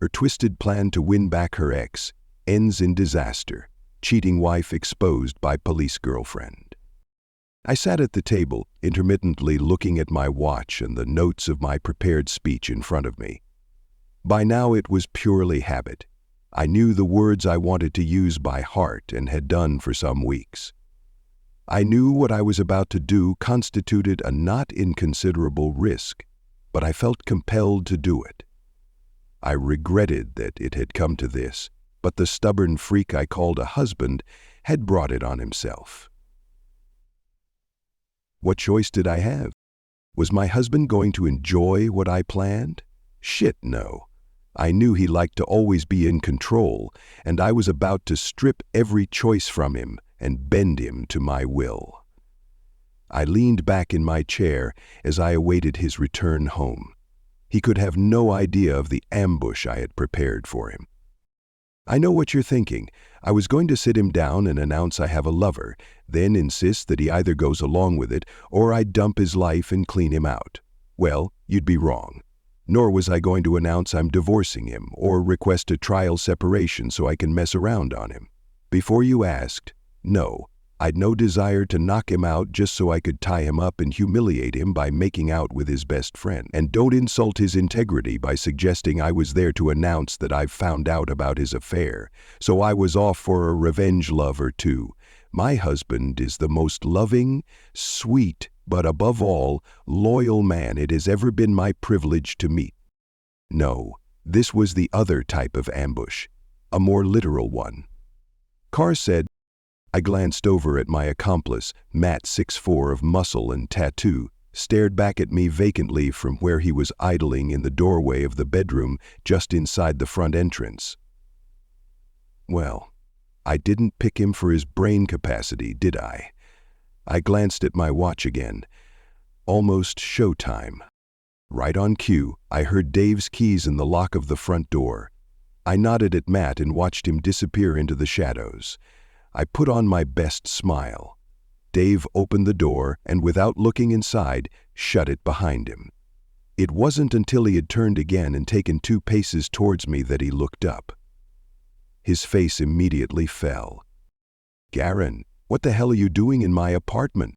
Her twisted plan to win back her ex ends in disaster. Cheating wife exposed by police girlfriend. I sat at the table, intermittently looking at my watch and the notes of my prepared speech in front of me. By now it was purely habit. I knew the words I wanted to use by heart and had done for some weeks. I knew what I was about to do constituted a not inconsiderable risk, but I felt compelled to do it. I regretted that it had come to this, but the stubborn freak I called a husband had brought it on himself. What choice did I have? Was my husband going to enjoy what I planned? Shit, no. I knew he liked to always be in control, and I was about to strip every choice from him and bend him to my will. I leaned back in my chair as I awaited his return home. He could have no idea of the ambush I had prepared for him. I know what you're thinking. I was going to sit him down and announce I have a lover, then insist that he either goes along with it or I'd dump his life and clean him out. Well, you'd be wrong. Nor was I going to announce I'm divorcing him or request a trial separation so I can mess around on him. Before you asked, no, I'd no desire to knock him out just so I could tie him up and humiliate him by making out with his best friend. And don't insult his integrity by suggesting I was there to announce that I've found out about his affair, so I was off for a revenge love or two. My husband is the most loving, sweet, but above all, loyal man it has ever been my privilege to meet. No, this was the other type of ambush, a more literal one. Carr said. I glanced over at my accomplice, Matt 6'4" of muscle and tattoo, stared back at me vacantly from where he was idling in the doorway of the bedroom just inside the front entrance. Well, I didn't pick him for his brain capacity, did I? I glanced at my watch again. Almost showtime. Right on cue, I heard Dave's keys in the lock of the front door. I nodded at Matt and watched him disappear into the shadows. I put on my best smile. Dave opened the door and, without looking inside, shut it behind him. It wasn't until he had turned again and taken 2 paces towards me that he looked up. His face immediately fell. "Garen, what the hell are you doing in my apartment?"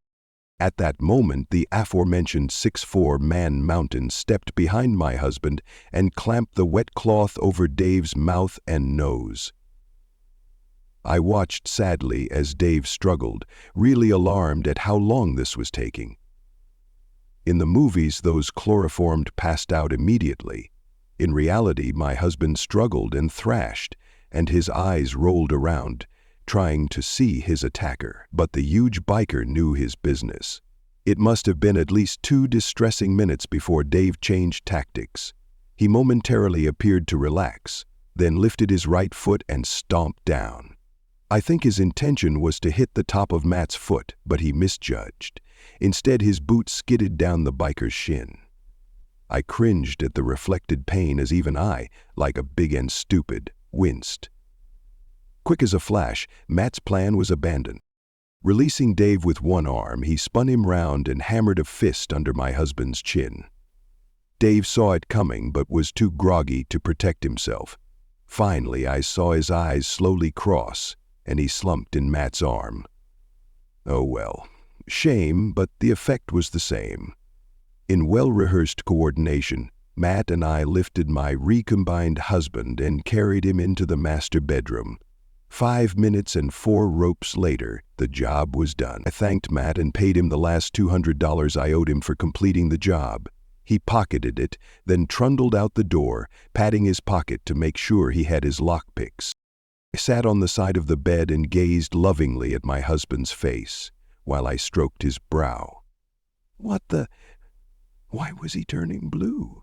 At that moment, the aforementioned 6'4" man mountain stepped behind my husband and clamped the wet cloth over Dave's mouth and nose. I watched sadly as Dave struggled, really alarmed at how long this was taking. In the movies, those chloroformed passed out immediately. In reality, my husband struggled and thrashed, and his eyes rolled around, trying to see his attacker. But the huge biker knew his business. It must have been at least 2 distressing minutes before Dave changed tactics. He momentarily appeared to relax, then lifted his right foot and stomped down. I think his intention was to hit the top of Matt's foot, but he misjudged. Instead, his boot skidded down the biker's shin. I cringed at the reflected pain as even I, like a big and stupid, winced. Quick as a flash, Matt's plan was abandoned. Releasing Dave with one arm, he spun him round and hammered a fist under my husband's chin. Dave saw it coming but was too groggy to protect himself. Finally, I saw his eyes slowly cross, and he slumped in Matt's arm. Oh well, shame, but the effect was the same. In well-rehearsed coordination, Matt and I lifted my recombined husband and carried him into the master bedroom. 5 minutes and 4 ropes later, the job was done. I thanked Matt and paid him the last $200 I owed him for completing the job. He pocketed it, then trundled out the door, patting his pocket to make sure he had his lockpicks. I sat on the side of the bed and gazed lovingly at my husband's face, while I stroked his brow. Why was he turning blue?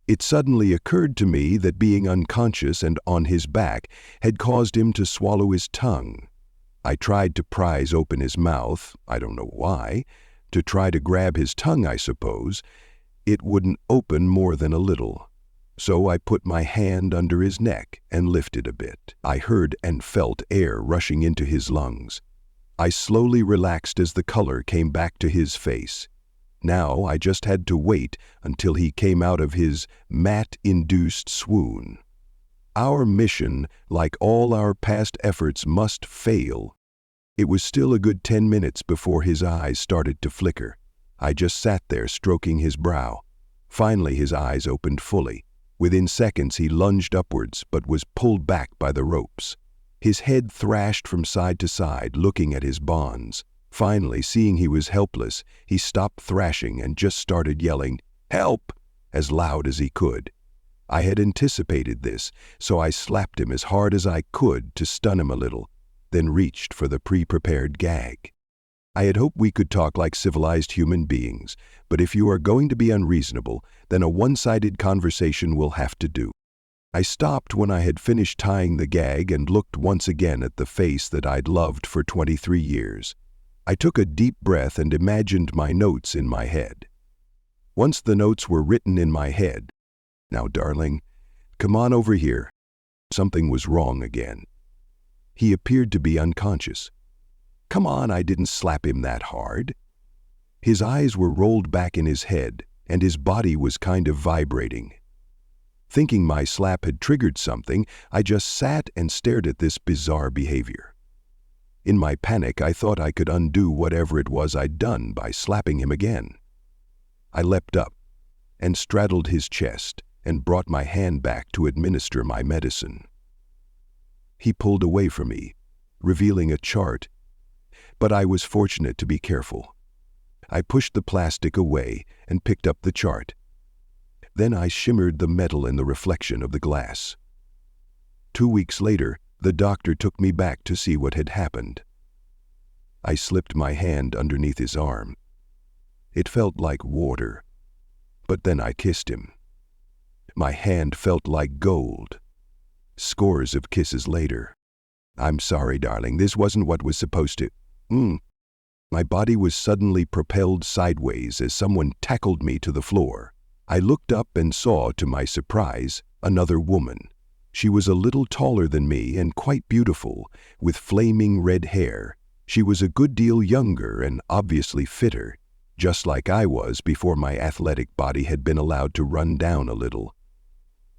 It suddenly occurred to me that being unconscious and on his back had caused him to swallow his tongue. I tried to prise open his mouth, I don't know why, to try to grab his tongue, I suppose. It wouldn't open more than a little. So I put my hand under his neck and lifted a bit. I heard and felt air rushing into his lungs. I slowly relaxed as the color came back to his face. Now I just had to wait until he came out of his mat-induced swoon. Our mission, like all our past efforts, must fail. It was still a good 10 minutes before his eyes started to flicker. I just sat there stroking his brow. Finally his eyes opened fully. Within seconds he lunged upwards but was pulled back by the ropes. His head thrashed from side to side, looking at his bonds. Finally, seeing he was helpless, he stopped thrashing and just started yelling, "Help!" as loud as he could. I had anticipated this, so I slapped him as hard as I could to stun him a little, then reached for the pre-prepared gag. I had hoped we could talk like civilized human beings, but if you are going to be unreasonable, then a one-sided conversation will have to do. I stopped when I had finished tying the gag and looked once again at the face that I'd loved for 23 years. I took a deep breath and imagined my notes in my head. Once the notes were written in my head, "Now, darling, come on over here." Something was wrong again. He appeared to be unconscious. Come on, I didn't slap him that hard. His eyes were rolled back in his head, and his body was kind of vibrating. Thinking my slap had triggered something, I just sat and stared at this bizarre behavior. In my panic, I thought I could undo whatever it was I'd done by slapping him again. I leapt up and straddled his chest and brought my hand back to administer my medicine. He pulled away from me, revealing a chart, but I was fortunate to be careful. I pushed the plastic away and picked up the chart. Then I shimmered the metal in the reflection of the glass. 2 weeks later, the doctor took me back to see what had happened. I slipped my hand underneath his arm. It felt like water, but then I kissed him. My hand felt like gold. Scores of kisses later. "I'm sorry, darling, this wasn't what was supposed to." My body was suddenly propelled sideways as someone tackled me to the floor. I looked up and saw, to my surprise, another woman. She was a little taller than me and quite beautiful, with flaming red hair. She was a good deal younger and obviously fitter, just like I was before my athletic body had been allowed to run down a little.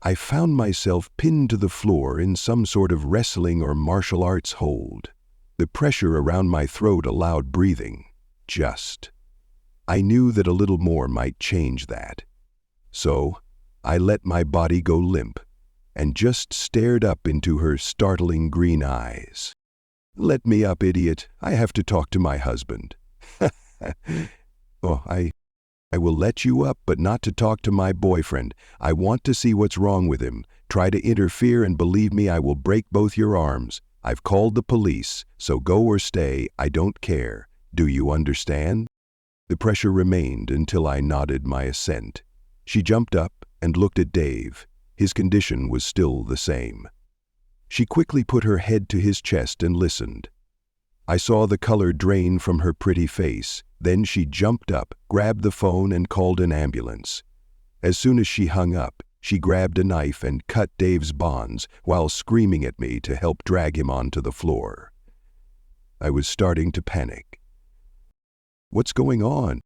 I found myself pinned to the floor in some sort of wrestling or martial arts hold. The pressure around my throat allowed breathing. I knew that a little more might change that. So, I let my body go limp and just stared up into her startling green eyes. "Let me up, idiot. I have to talk to my husband." "Oh, I will let you up, but not to talk to my boyfriend. I want to see what's wrong with him. Try to interfere and believe me, I will break both your arms. I've called the police, so go or stay, I don't care. Do you understand?" The pressure remained until I nodded my assent. She jumped up and looked at Dave. His condition was still the same. She quickly put her head to his chest and listened. I saw the color drain from her pretty face. Then she jumped up, grabbed the phone, and called an ambulance. As soon as she hung up, she grabbed a knife and cut Dave's bonds while screaming at me to help drag him onto the floor. I was starting to panic. "What's going on?"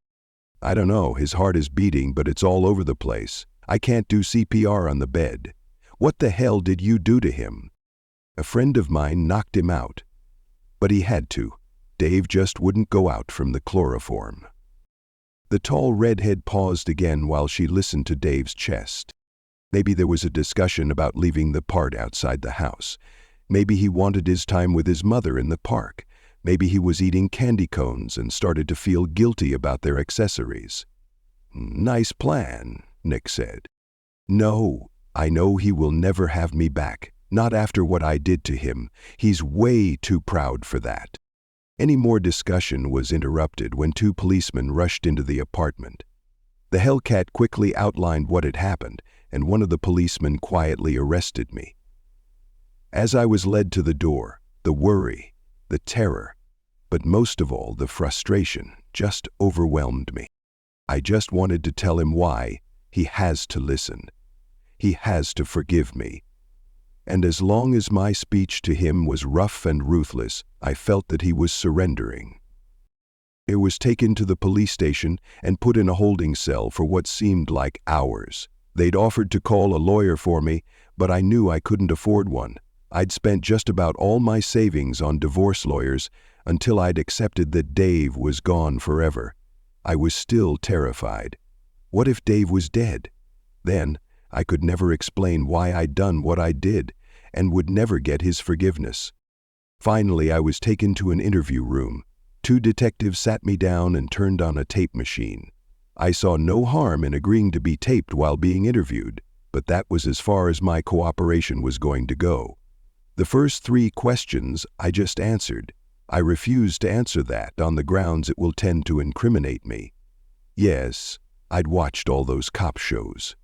"I don't know. His heart is beating, but it's all over the place. I can't do CPR on the bed." "What the hell did you do to him?" "A friend of mine knocked him out. But he had to. Dave just wouldn't go out from the chloroform." The tall redhead paused again while she listened to Dave's chest. Maybe there was a discussion about leaving the part outside the house. Maybe he wanted his time with his mother in the park. Maybe he was eating candy cones and started to feel guilty about their accessories. "Nice plan," Nick said. "No, I know he will never have me back. Not after what I did to him. He's way too proud for that." Any more discussion was interrupted when 2 policemen rushed into the apartment. The Hellcat quickly outlined what had happened, and one of the policemen quietly arrested me. As I was led to the door, the worry, the terror, but most of all the frustration just overwhelmed me. I just wanted to tell him why. He has to listen. He has to forgive me. And as long as my speech to him was rough and ruthless, I felt that he was surrendering. I was taken to the police station and put in a holding cell for what seemed like hours. They'd offered to call a lawyer for me, but I knew I couldn't afford one. I'd spent just about all my savings on divorce lawyers until I'd accepted that Dave was gone forever. I was still terrified. What if Dave was dead? Then I could never explain why I'd done what I did and would never get his forgiveness. Finally, I was taken to an interview room. 2 detectives sat me down and turned on a tape machine. I saw no harm in agreeing to be taped while being interviewed, but that was as far as my cooperation was going to go. The first 3 questions I just answered. I refused to answer that on the grounds it will tend to incriminate me. Yes, I'd watched all those cop shows.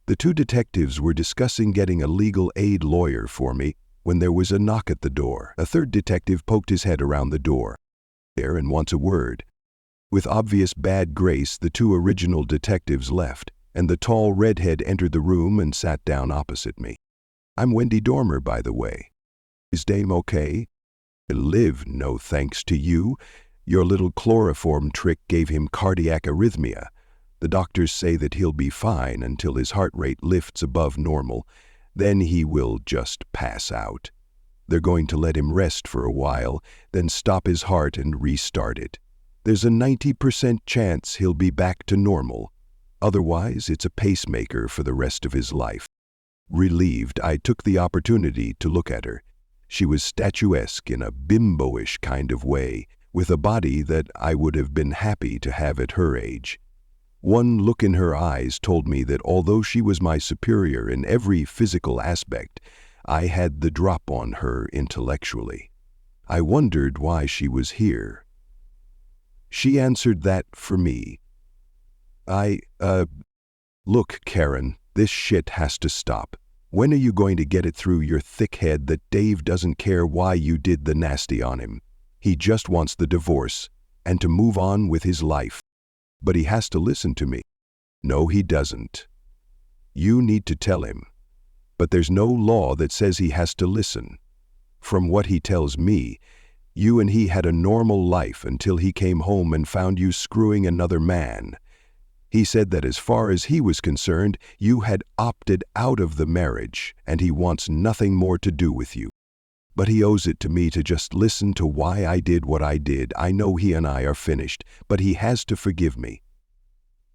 The 2 detectives were discussing getting a legal aid lawyer for me when there was a knock at the door. A 3rd detective poked his head around the door. There and wants a word. With obvious bad grace, the 2 original detectives left, and the tall redhead entered the room and sat down opposite me. I'm Wendy Dormer, by the way. Is Dame okay? Live, no thanks to you. Your little chloroform trick gave him cardiac arrhythmia. The doctors say that he'll be fine until his heart rate lifts above normal. Then he will just pass out. They're going to let him rest for a while, then stop his heart and restart it. There's a 90% chance he'll be back to normal. Otherwise, it's a pacemaker for the rest of his life. Relieved, I took the opportunity to look at her. She was statuesque in a bimbo-ish kind of way, with a body that I would have been happy to have at her age. One look in her eyes told me that although she was my superior in every physical aspect, I had the drop on her intellectually. I wondered why she was here. She answered that for me. Look, Karen, this shit has to stop. When are you going to get it through your thick head that Dave doesn't care why you did the nasty on him? He just wants the divorce and to move on with his life. But he has to listen to me. No, he doesn't. You need to tell him. But there's no law that says he has to listen. From what he tells me, you and he had a normal life until he came home and found you screwing another man. He said that as far as he was concerned, you had opted out of the marriage and he wants nothing more to do with you. But he owes it to me to just listen to why I did what I did. I know he and I are finished, but he has to forgive me.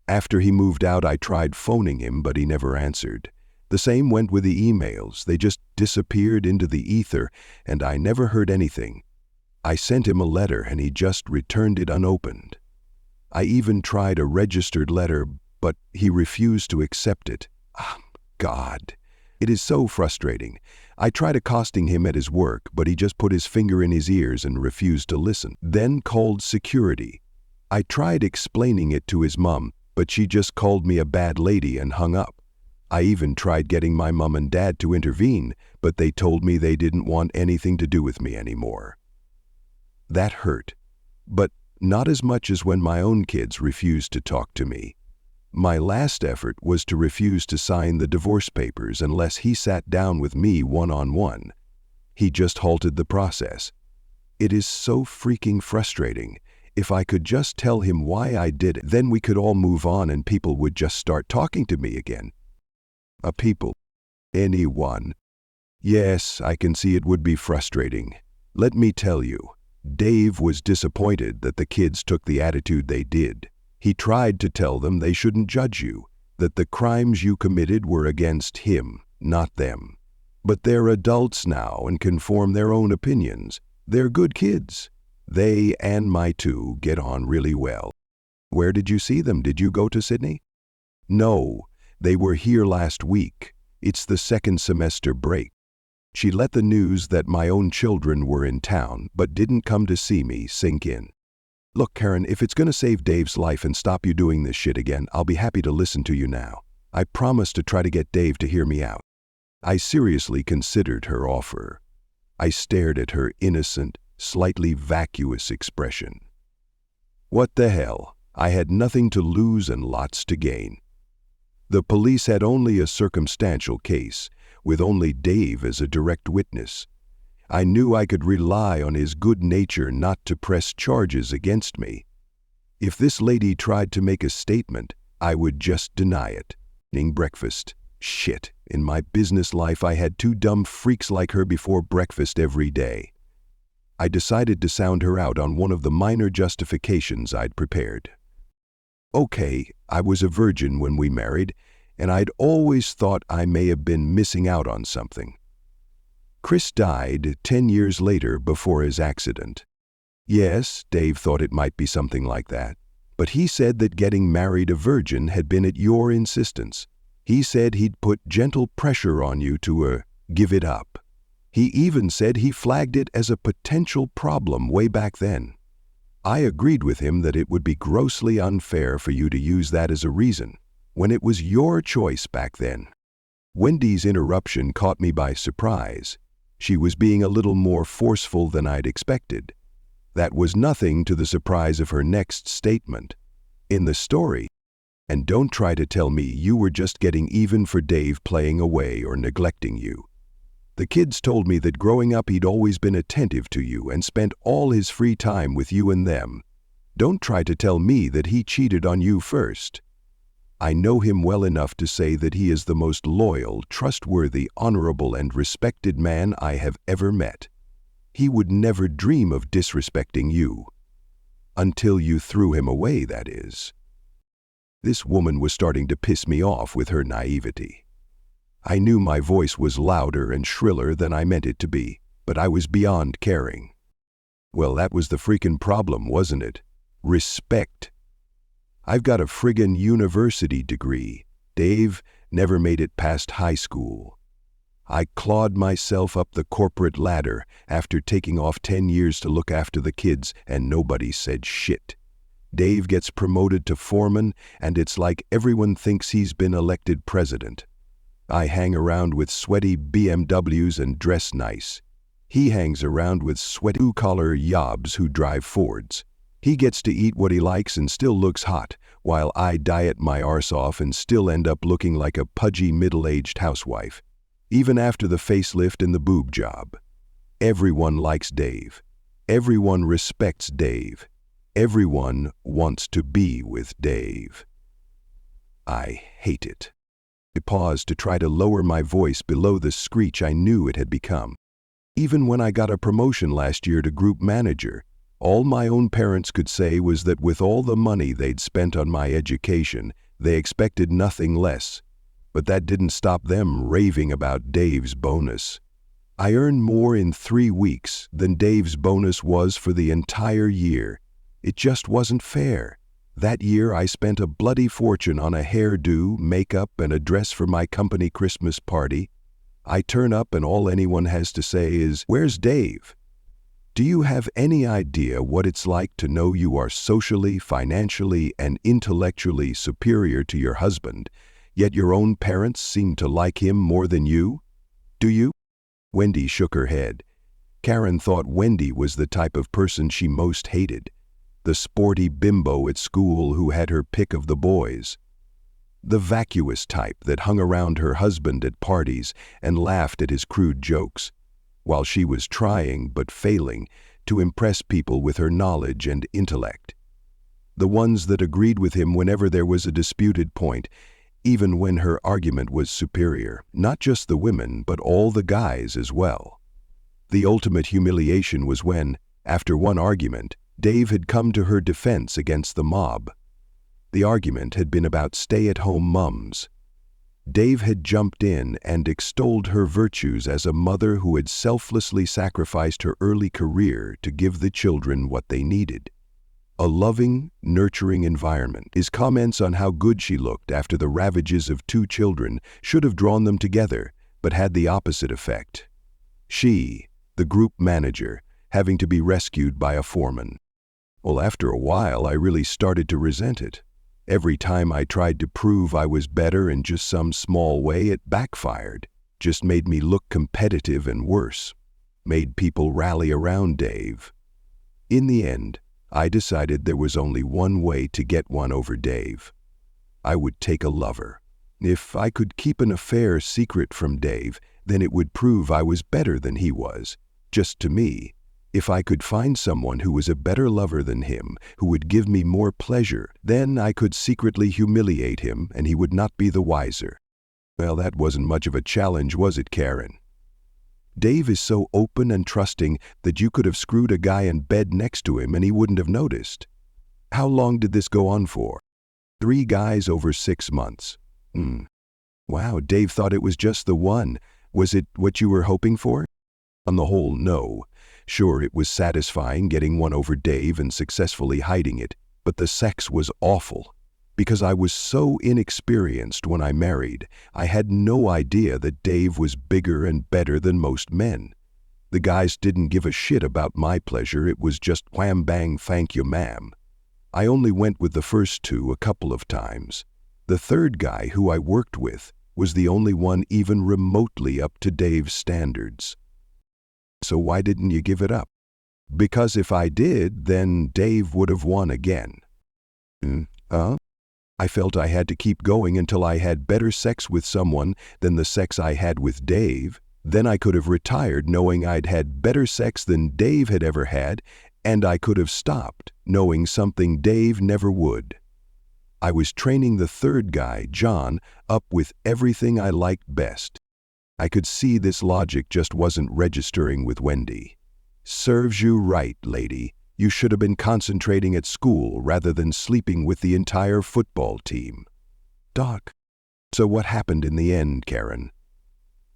After he moved out, I tried phoning him, but he never answered. The same went with the emails. They just disappeared into the ether, and I never heard anything. I sent him a letter, and he just returned it unopened. I even tried a registered letter, but he refused to accept it. God, it is so frustrating. I tried accosting him at his work, but he just put his finger in his ears and refused to listen. Then called security. I tried explaining it to his mom, but she just called me a bad lady and hung up. I even tried getting my mom and dad to intervene, but they told me they didn't want anything to do with me anymore. That hurt, but not as much as when my own kids refused to talk to me. My last effort was to refuse to sign the divorce papers unless he sat down with me one-on-one. He just halted the process. It is so freaking frustrating. If I could just tell him why I did it, then we could all move on and people would just start talking to me again. People. Anyone. Yes, I can see it would be frustrating. Let me tell you, Dave was disappointed that the kids took the attitude they did. He tried to tell them they shouldn't judge you, that the crimes you committed were against him, not them. But they're adults now and can form their own opinions. They're good kids. They and my 2 get on really well. Where did you see them? Did you go to Sydney? No, they were here last week. It's the 2nd semester break. She let the news that my own children were in town, but didn't come to see me, sink in. Look, Karen, if it's going to save Dave's life and stop you doing this shit again, I'll be happy to listen to you now. I promise to try to get Dave to hear me out. I seriously considered her offer. I stared at her innocent, slightly vacuous expression. What the hell? I had nothing to lose and lots to gain. The police had only a circumstantial case, with only Dave as a direct witness. I knew I could rely on his good nature not to press charges against me. If this lady tried to make a statement, I would just deny it. Eating breakfast. Shit. In my business life, I had two dumb freaks like her before breakfast every day. I decided to sound her out on one of the minor justifications I'd prepared. Okay, I was a virgin when we married, and I'd always thought I may have been missing out on something. Chris died 10 years later before his accident. Yes, Dave thought it might be something like that, but he said that getting married a virgin had been at your insistence. He said he'd put gentle pressure on you to give it up. He even said he flagged it as a potential problem way back then. I agreed with him that it would be grossly unfair for you to use that as a reason, when it was your choice back then. Wendy's interruption caught me by surprise. She was being a little more forceful than I'd expected. That was nothing to the surprise of her next statement. In the story, and don't try to tell me you were just getting even for Dave playing away or neglecting you. The kids told me that growing up he'd always been attentive to you and spent all his free time with you and them. Don't try to tell me that he cheated on you first. I know him well enough to say that he is the most loyal, trustworthy, honorable, and respected man I have ever met. He would never dream of disrespecting you. Until you threw him away, that is. This woman was starting to piss me off with her naivety. I knew my voice was louder and shriller than I meant it to be, but I was beyond caring. Well, that was the freaking problem, wasn't it? Respect. I've got a friggin' university degree. Dave never made it past high school. I clawed myself up the corporate ladder after taking off 10 years to look after the kids, and nobody said shit. Dave gets promoted to foreman, and it's like everyone thinks he's been elected president. I hang around with sweaty BMWs and dress nice. He hangs around with sweaty blue-collar yobs who drive Fords. He gets to eat what he likes and still looks hot, while I diet my arse off and still end up looking like a pudgy middle-aged housewife, even after the facelift and the boob job. Everyone likes Dave. Everyone respects Dave. Everyone wants to be with Dave. I hate it. I paused to try to lower my voice below the screech I knew it had become. Even when I got a promotion last year to group manager, all my own parents could say was that with all the money they'd spent on my education, they expected nothing less. But that didn't stop them raving about Dave's bonus. I earned more in 3 weeks than Dave's bonus was for the entire year. It just wasn't fair. That year I spent a bloody fortune on a hairdo, makeup, and a dress for my company Christmas party. I turn up and all anyone has to say is, "Where's Dave?" Do you have any idea what it's like to know you are socially, financially, and intellectually superior to your husband, yet your own parents seem to like him more than you? Do you? Wendy shook her head. Karen thought Wendy was the type of person she most hated. The sporty bimbo at school who had her pick of the boys. The vacuous type that hung around her husband at parties and laughed at his crude jokes, while she was trying, but failing, to impress people with her knowledge and intellect. The ones that agreed with him whenever there was a disputed point, even when her argument was superior, not just the women, but all the guys as well. The ultimate humiliation was when, after one argument, Dave had come to her defense against the mob. The argument had been about stay-at-home mums. Dave had jumped in and extolled her virtues as a mother who had selflessly sacrificed her early career to give the children what they needed. A loving, nurturing environment. His comments on how good she looked after the ravages of 2 children should have drawn them together, but had the opposite effect. She, the group manager, having to be rescued by a foreman. Well, after a while, I really started to resent it. Every time I tried to prove I was better in just some small way, it backfired. Just made me look competitive and worse. Made people rally around Dave. In the end, I decided there was only one way to get one over Dave. I would take a lover. If I could keep an affair secret from Dave, then it would prove I was better than he was, just to me. If I could find someone who was a better lover than him, who would give me more pleasure, then I could secretly humiliate him and he would not be the wiser. Well, that wasn't much of a challenge, was it, Karen? Dave is so open and trusting that you could have screwed a guy in bed next to him and he wouldn't have noticed. How long did this go on for? 3 guys over 6 months. Wow, Dave thought it was just the one. Was it what you were hoping for? On the whole, no. Sure, it was satisfying getting one over Dave and successfully hiding it, but the sex was awful. Because I was so inexperienced when I married, I had no idea that Dave was bigger and better than most men. The guys didn't give a shit about my pleasure, it was just wham bang thank you ma'am. I only went with the first 2 a couple of times. The third guy who I worked with was the only one even remotely up to Dave's standards. So why didn't you give it up? Because if I did, then Dave would have won again. I felt I had to keep going until I had better sex with someone than the sex I had with Dave. Then I could have retired knowing I'd had better sex than Dave had ever had, and I could have stopped knowing something Dave never would. I was training the third guy, John, up with everything I liked best. I could see this logic just wasn't registering with Wendy. Serves you right, lady. You should have been concentrating at school rather than sleeping with the entire football team. Doc. So what happened in the end, Karen?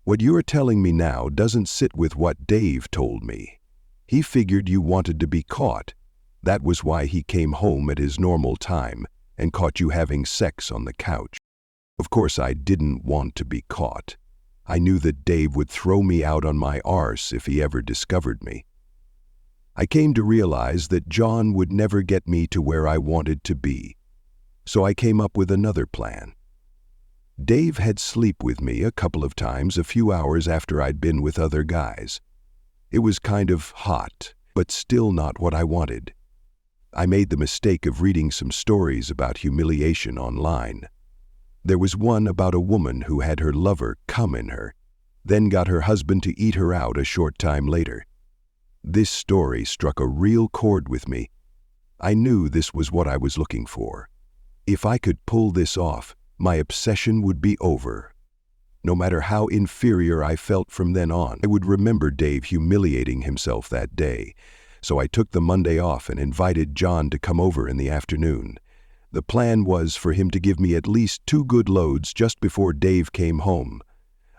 What you're telling me now doesn't sit with what Dave told me. He figured you wanted to be caught. That was why he came home at his normal time and caught you having sex on the couch. Of course, I didn't want to be caught. I knew that Dave would throw me out on my arse if he ever discovered me. I came to realize that John would never get me to where I wanted to be. So I came up with another plan. Dave had sleep with me a couple of times a few hours after I'd been with other guys. It was kind of hot, but still not what I wanted. I made the mistake of reading some stories about humiliation online. There was one about a woman who had her lover come in her, then got her husband to eat her out a short time later. This story struck a real chord with me. I knew this was what I was looking for. If I could pull this off, my obsession would be over. No matter how inferior I felt from then on, I would remember Dave humiliating himself that day. So I took the Monday off and invited John to come over in the afternoon. The plan was for him to give me at least 2 good loads just before Dave came home.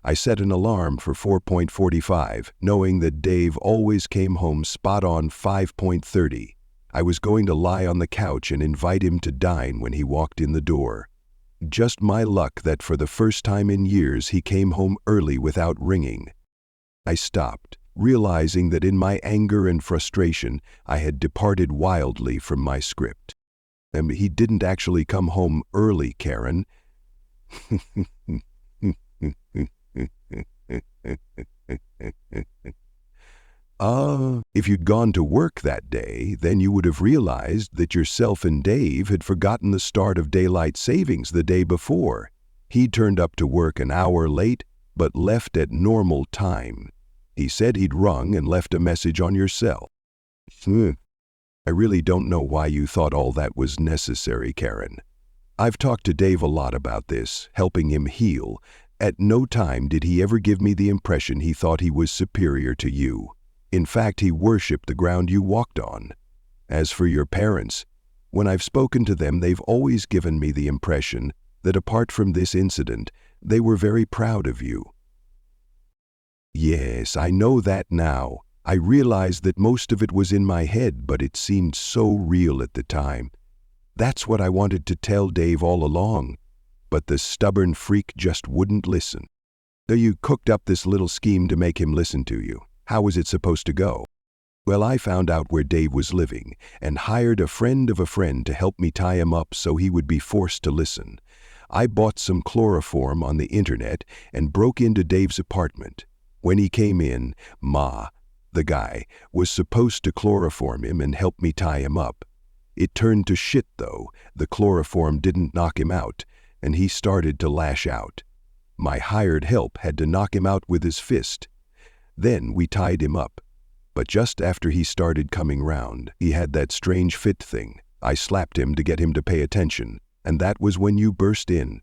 I set an alarm for 4:45, knowing that Dave always came home spot on 5:30. I was going to lie on the couch and invite him to dine when he walked in the door. Just my luck that for the first time in years he came home early without ringing. I stopped, realizing that in my anger and frustration I had departed wildly from my script. And he didn't actually come home early, Karen. If you'd gone to work that day, then you would have realized that yourself and Dave had forgotten the start of daylight savings the day before. He turned up to work an hour late, but left at normal time. He said he'd rung and left a message on your cell. I really don't know why you thought all that was necessary, Karen. I've talked to Dave a lot about this, helping him heal. At no time did he ever give me the impression he thought he was superior to you. In fact, he worshipped the ground you walked on. As for your parents, when I've spoken to them, they've always given me the impression that apart from this incident, they were very proud of you. Yes, I know that now. I realized that most of it was in my head, but it seemed so real at the time. That's what I wanted to tell Dave all along, but the stubborn freak just wouldn't listen. So you cooked up this little scheme to make him listen to you. How was it supposed to go? Well, I found out where Dave was living and hired a friend of a friend to help me tie him up so he would be forced to listen. I bought some chloroform on the internet and broke into Dave's apartment. When he came in, the guy, was supposed to chloroform him and help me tie him up. It turned to shit, though. The chloroform didn't knock him out, and he started to lash out. My hired help had to knock him out with his fist. Then we tied him up. But just after he started coming round, he had that strange fit thing. I slapped him to get him to pay attention, and that was when you burst in.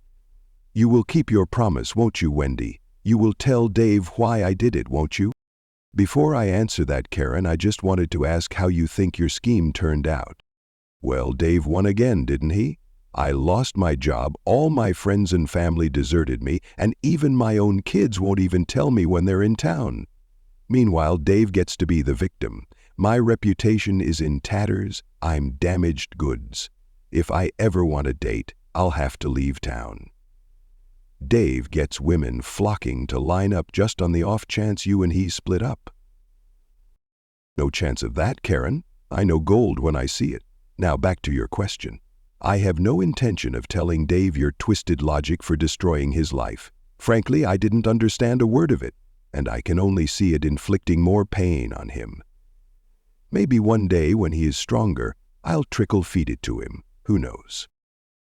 You will keep your promise, won't you, Wendy? You will tell Dave why I did it, won't you? Before I answer that, Karen, I just wanted to ask how you think your scheme turned out. Well, Dave won again, didn't he? I lost my job, all my friends and family deserted me, and even my own kids won't even tell me when they're in town. Meanwhile, Dave gets to be the victim. My reputation is in tatters. I'm damaged goods. If I ever want a date, I'll have to leave town. Dave gets women flocking to line up just on the off chance you and he split up. No chance of that, Karen. I know gold when I see it. Now back to your question. I have no intention of telling Dave your twisted logic for destroying his life. Frankly, I didn't understand a word of it, and I can only see it inflicting more pain on him. Maybe one day when he is stronger, I'll trickle-feed it to him. Who knows?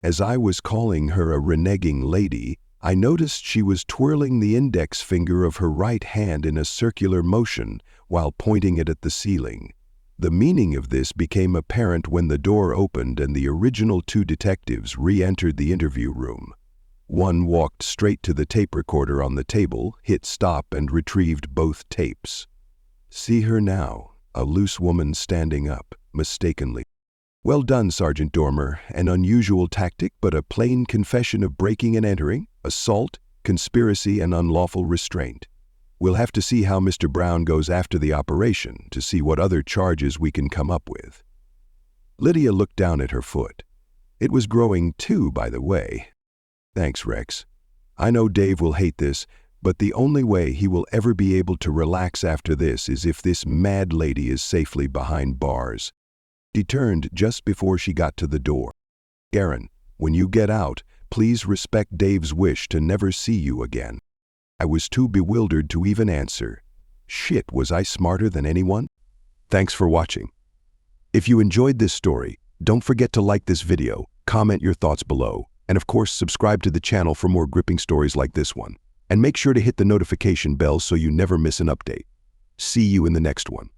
As I was calling her a reneging lady, I noticed she was twirling the index finger of her right hand in a circular motion while pointing it at the ceiling. The meaning of this became apparent when the door opened and the original two detectives re-entered the interview room. One walked straight to the tape recorder on the table, hit stop, and retrieved both tapes. See her now, a loose woman standing up, mistakenly. Well done, Sergeant Dormer. An unusual tactic, but a plain confession of breaking and entering, assault, conspiracy, and unlawful restraint. We'll have to see how Mr. Brown goes after the operation to see what other charges we can come up with. Lydia looked down at her foot. It was growing too, by the way. Thanks, Rex. I know Dave will hate this, but the only way he will ever be able to relax after this is if this mad lady is safely behind bars. She turned just before she got to the door. Karen, when you get out, please respect Dave's wish to never see you again. I was too bewildered to even answer. Shit, was I smarter than anyone? Thanks for watching. If you enjoyed this story, don't forget to like this video, comment your thoughts below, and of course subscribe to the channel for more gripping stories like this one. And make sure to hit the notification bell so you never miss an update. See you in the next one.